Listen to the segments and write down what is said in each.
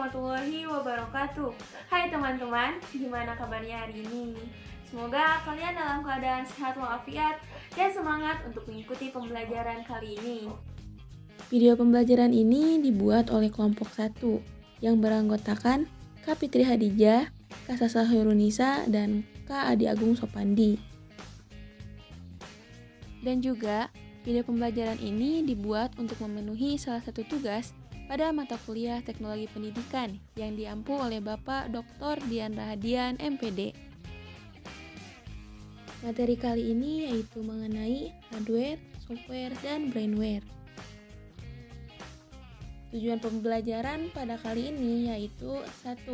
warahmatullahi wabarakatuh. Hai teman-teman, gimana kabarnya hari ini? Semoga kalian dalam keadaan sehat walafiat dan semangat untuk mengikuti pembelajaran kali ini. Video pembelajaran ini dibuat oleh kelompok 1 yang beranggotakan Kak Fitri Hadijah, Kak Sasa Hoirunisa, dan Kak Adi Agung Sopandi. Dan juga video pembelajaran ini dibuat untuk memenuhi salah satu tugas pada mata kuliah Teknologi Pendidikan yang diampu oleh Bapak Dr. Dian Rahadian, MPD. Materi kali ini yaitu mengenai hardware, software, dan brainware. Tujuan pembelajaran pada kali ini yaitu 1.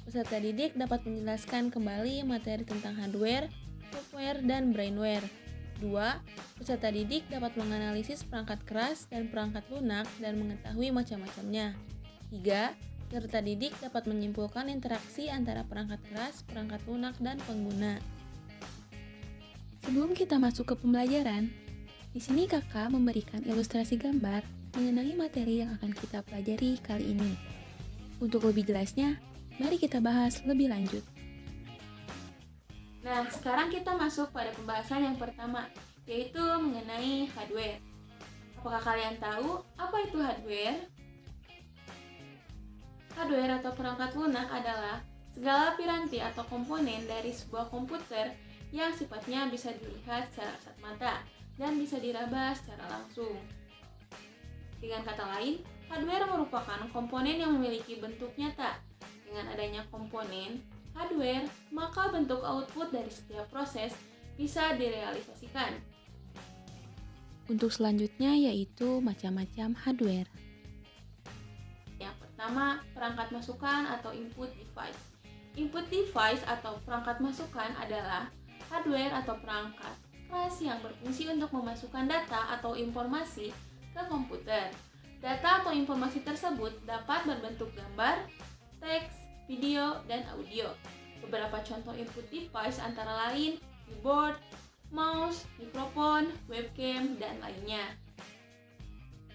Peserta didik dapat menjelaskan kembali materi tentang hardware, software, dan brainware. 2. Peserta didik dapat menganalisis perangkat keras dan perangkat lunak dan mengetahui macam-macamnya. 3. Peserta didik dapat menyimpulkan interaksi antara perangkat keras, perangkat lunak, dan pengguna. Sebelum kita masuk ke pembelajaran, di sini kakak memberikan ilustrasi gambar mengenai materi yang akan kita pelajari kali ini. Untuk lebih jelasnya, mari kita bahas lebih lanjut. Nah, sekarang kita masuk pada pembahasan yang pertama, yaitu mengenai hardware. Apakah kalian tahu apa itu hardware? Hardware atau perangkat lunak adalah segala piranti atau komponen dari sebuah komputer yang sifatnya bisa dilihat secara kasat mata dan bisa diraba secara langsung. Dengan kata lain, hardware merupakan komponen yang memiliki bentuk nyata. Dengan adanya komponen hardware, maka bentuk output dari setiap proses bisa direalisasikan. Untuk selanjutnya yaitu macam-macam hardware. Yang pertama, perangkat masukan atau input device. Input device atau perangkat masukan adalah hardware atau perangkat keras yang berfungsi untuk memasukkan data atau informasi ke komputer. Data atau informasi tersebut dapat berbentuk gambar, teks, video, dan audio. Beberapa contoh input device antara lain keyboard, mouse, mikrofon, webcam, dan lainnya.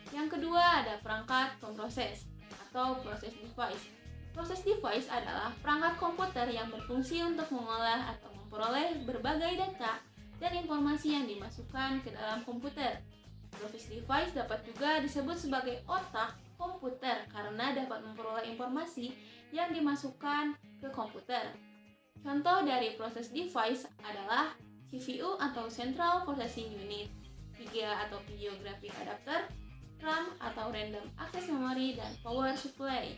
Yang kedua ada perangkat pemroses atau process device. Process device adalah perangkat komputer yang berfungsi untuk mengolah atau memperoleh berbagai data dan informasi yang dimasukkan ke dalam komputer. Process device dapat juga disebut sebagai otak komputer karena dapat memperoleh informasi yang dimasukkan ke komputer. Contoh dari process device adalah CPU atau Central Processing Unit, VGA atau Video Graphic Adapter, RAM atau Random Access Memory, dan Power Supply.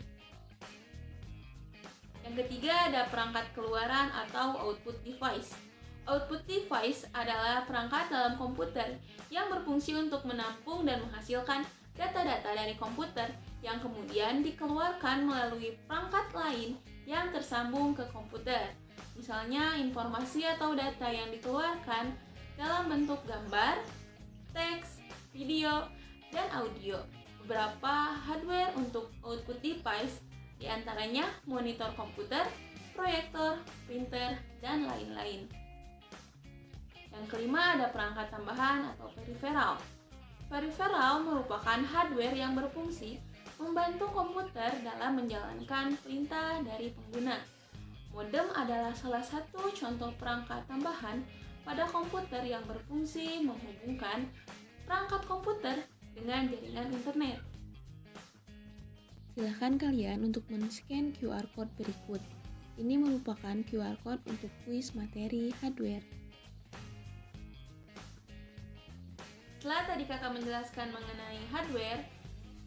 Yang ketiga ada perangkat keluaran atau output device. Output device adalah perangkat dalam komputer yang berfungsi untuk menampung dan menghasilkan data-data dari komputer yang kemudian dikeluarkan melalui perangkat lain yang tersambung ke komputer. Misalnya informasi atau data yang dikeluarkan dalam bentuk gambar, teks, video, dan audio. Beberapa hardware untuk output device diantaranya monitor komputer, proyektor, printer, dan lain-lain. Yang kelima ada perangkat tambahan atau peripheral. Peripheral merupakan hardware yang berfungsi membantu komputer dalam menjalankan perintah dari pengguna. Modem adalah salah satu contoh perangkat tambahan pada komputer yang berfungsi menghubungkan perangkat komputer dengan jaringan internet. Silakan kalian untuk men-scan QR Code berikut. Ini merupakan QR Code untuk kuis materi hardware. Setelah tadi kakak menjelaskan mengenai hardware,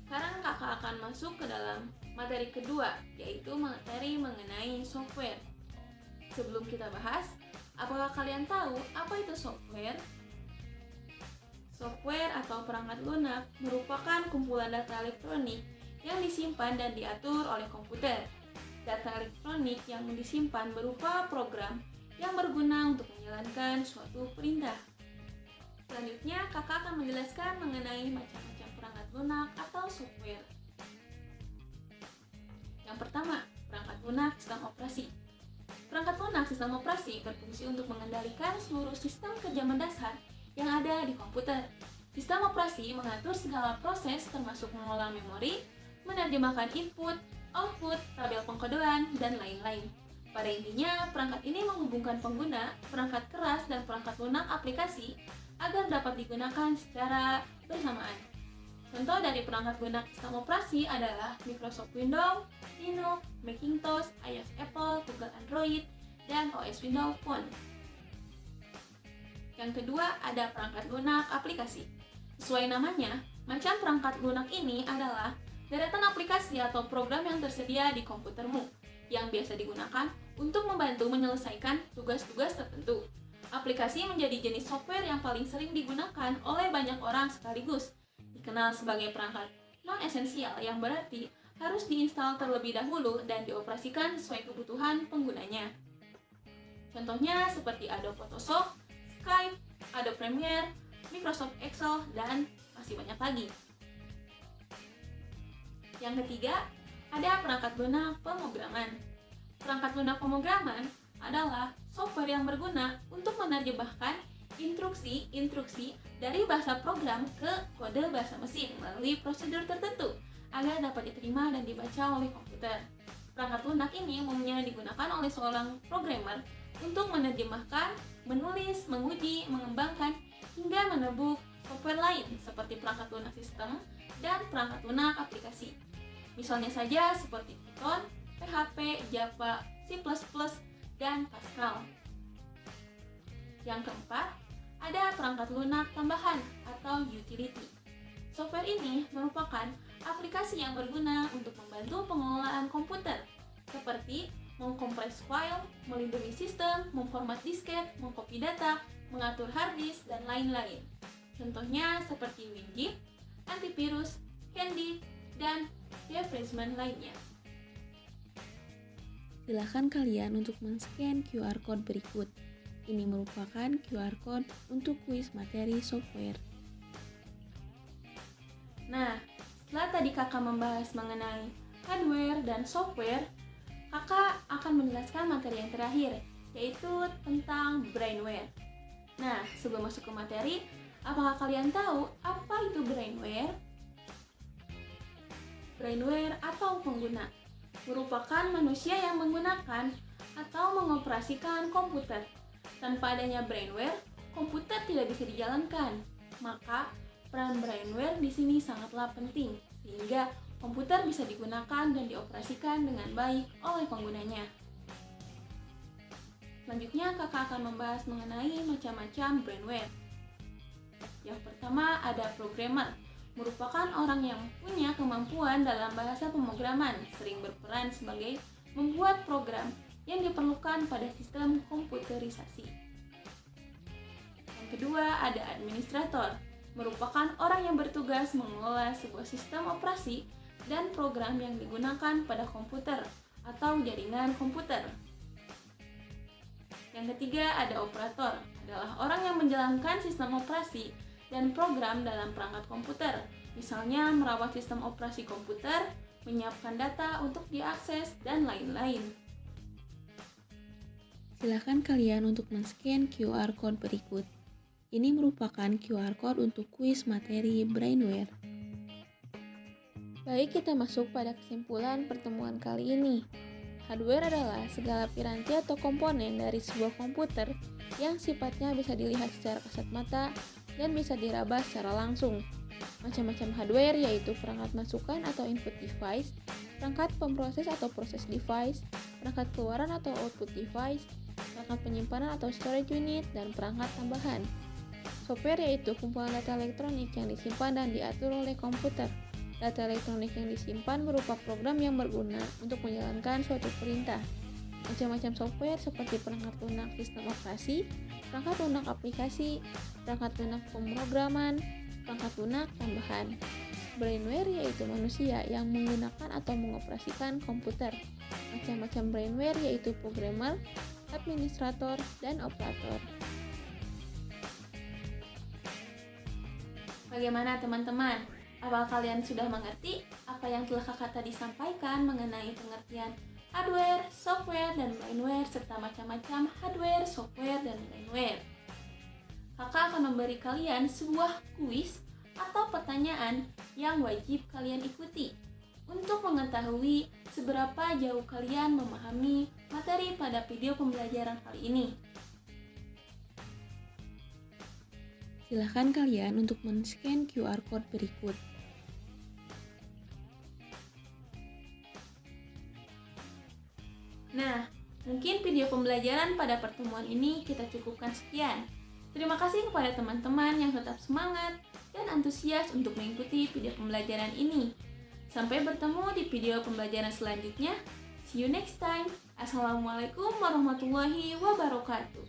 sekarang kakak akan masuk ke dalam materi kedua, yaitu materi mengenai software. Sebelum kita bahas, apakah kalian tahu apa itu software? Software atau perangkat lunak merupakan kumpulan data elektronik yang disimpan dan diatur oleh komputer. Data elektronik yang disimpan berupa program yang berguna untuk menjalankan suatu perintah. Selanjutnya, kakak akan menjelaskan mengenai macam-macam perangkat lunak atau software. Yang pertama, perangkat lunak sistem operasi. Perangkat lunak sistem operasi berfungsi untuk mengendalikan seluruh sistem kerja mendasar yang ada di komputer. Sistem operasi mengatur segala proses termasuk mengolah memori, menerjemahkan input, output, tabel pengkodean, dan lain-lain. Pada intinya, perangkat ini menghubungkan pengguna, perangkat keras, dan perangkat lunak aplikasi agar dapat digunakan secara bersamaan. Contoh dari perangkat lunak sistem operasi adalah Microsoft Windows, Linux, Macintosh, iOS Apple, Google Android, dan OS Windows Phone. Yang kedua, ada perangkat lunak aplikasi. Sesuai namanya, macam perangkat lunak ini adalah deretan aplikasi atau program yang tersedia di komputermu yang biasa digunakan untuk membantu menyelesaikan tugas-tugas tertentu. Aplikasi menjadi jenis software yang paling sering digunakan oleh banyak orang sekaligus. Dikenal sebagai perangkat non-esensial yang berarti harus diinstal terlebih dahulu dan dioperasikan sesuai kebutuhan penggunanya. Contohnya seperti Adobe Photoshop, Skype, Adobe Premiere, Microsoft Excel, dan masih banyak lagi. Yang ketiga, ada perangkat lunak pemrograman. Perangkat lunak pemrograman adalah software yang berguna untuk menerjemahkan instruksi dari bahasa program ke kode bahasa mesin melalui prosedur tertentu agar dapat diterima dan dibaca oleh komputer. Perangkat lunak ini umumnya digunakan oleh seorang programmer untuk menerjemahkan, menulis, menguji, mengembangkan, hingga menebuk software lain seperti perangkat lunak sistem dan perangkat lunak aplikasi. Misalnya saja seperti Python, PHP, Java, C++, dan Pascal. Yang keempat, ada perangkat lunak tambahan atau utility. Software ini merupakan aplikasi yang berguna untuk membantu pengelolaan komputer, seperti mengkompres file, melindungi sistem, memformat disket, mengcopy data, mengatur hard disk, dan lain-lain. Contohnya seperti WinZip, antivirus, Candy, dan defacement lainnya. Silakan kalian untuk men-scan QR Code berikut. Ini merupakan QR Code untuk kuis materi software. Nah, setelah tadi kakak membahas mengenai hardware dan software, kakak akan menjelaskan materi yang terakhir, yaitu tentang brainware. Nah, sebelum masuk ke materi, apakah kalian tahu apa itu brainware? Brainware atau pengguna merupakan manusia yang menggunakan atau mengoperasikan komputer. Tanpa adanya brainware, komputer tidak bisa dijalankan. Maka, peran brainware di sini sangatlah penting, sehingga komputer bisa digunakan dan dioperasikan dengan baik oleh penggunanya. Selanjutnya, kakak akan membahas mengenai macam-macam brainware. Yang pertama ada programmer, merupakan orang yang punya kemampuan dalam bahasa pemrograman, sering berperan sebagai membuat program yang diperlukan pada sistem komputerisasi. Yang kedua ada administrator, merupakan orang yang bertugas mengelola sebuah sistem operasi dan program yang digunakan pada komputer atau jaringan komputer. Yang ketiga ada operator, adalah orang yang menjalankan sistem operasi dan program dalam perangkat komputer, misalnya merawat sistem operasi komputer, menyiapkan data untuk diakses, dan lain-lain. Silakan kalian untuk men-scan QR Code berikut. Ini merupakan QR Code untuk kuis materi brainware. Baik, kita masuk pada kesimpulan pertemuan kali ini. Hardware adalah segala piranti atau komponen dari sebuah komputer yang sifatnya bisa dilihat secara kasat mata dan bisa diraba secara langsung. Macam-macam hardware yaitu perangkat masukan atau input device, perangkat pemproses atau process device, perangkat keluaran atau output device, perangkat penyimpanan atau storage unit, dan perangkat tambahan. Software yaitu kumpulan data elektronik yang disimpan dan diatur oleh komputer. Data elektronik yang disimpan berupa program yang berguna untuk menjalankan suatu perintah. Macam-macam software seperti perangkat lunak sistem operasi, perangkat lunak aplikasi, perangkat lunak pemrograman, perangkat lunak tambahan. Brainware yaitu manusia yang menggunakan atau mengoperasikan komputer. Macam-macam brainware yaitu programmer, administrator, dan operator. Bagaimana teman-teman? Apakah kalian sudah mengerti apa yang telah kakak tadi sampaikan mengenai pengertian hardware, software, dan brainware, serta macam-macam hardware, software, dan brainware? Kakak akan memberi kalian sebuah kuis atau pertanyaan yang wajib kalian ikuti untuk mengetahui seberapa jauh kalian memahami materi pada video pembelajaran kali ini. Silahkan kalian untuk men-scan QR Code berikut. Nah, mungkin video pembelajaran pada pertemuan ini kita cukupkan sekian. Terima kasih kepada teman-teman yang tetap semangat dan antusias untuk mengikuti video pembelajaran ini. Sampai bertemu di video pembelajaran selanjutnya. See you next time. Assalamualaikum warahmatullahi wabarakatuh.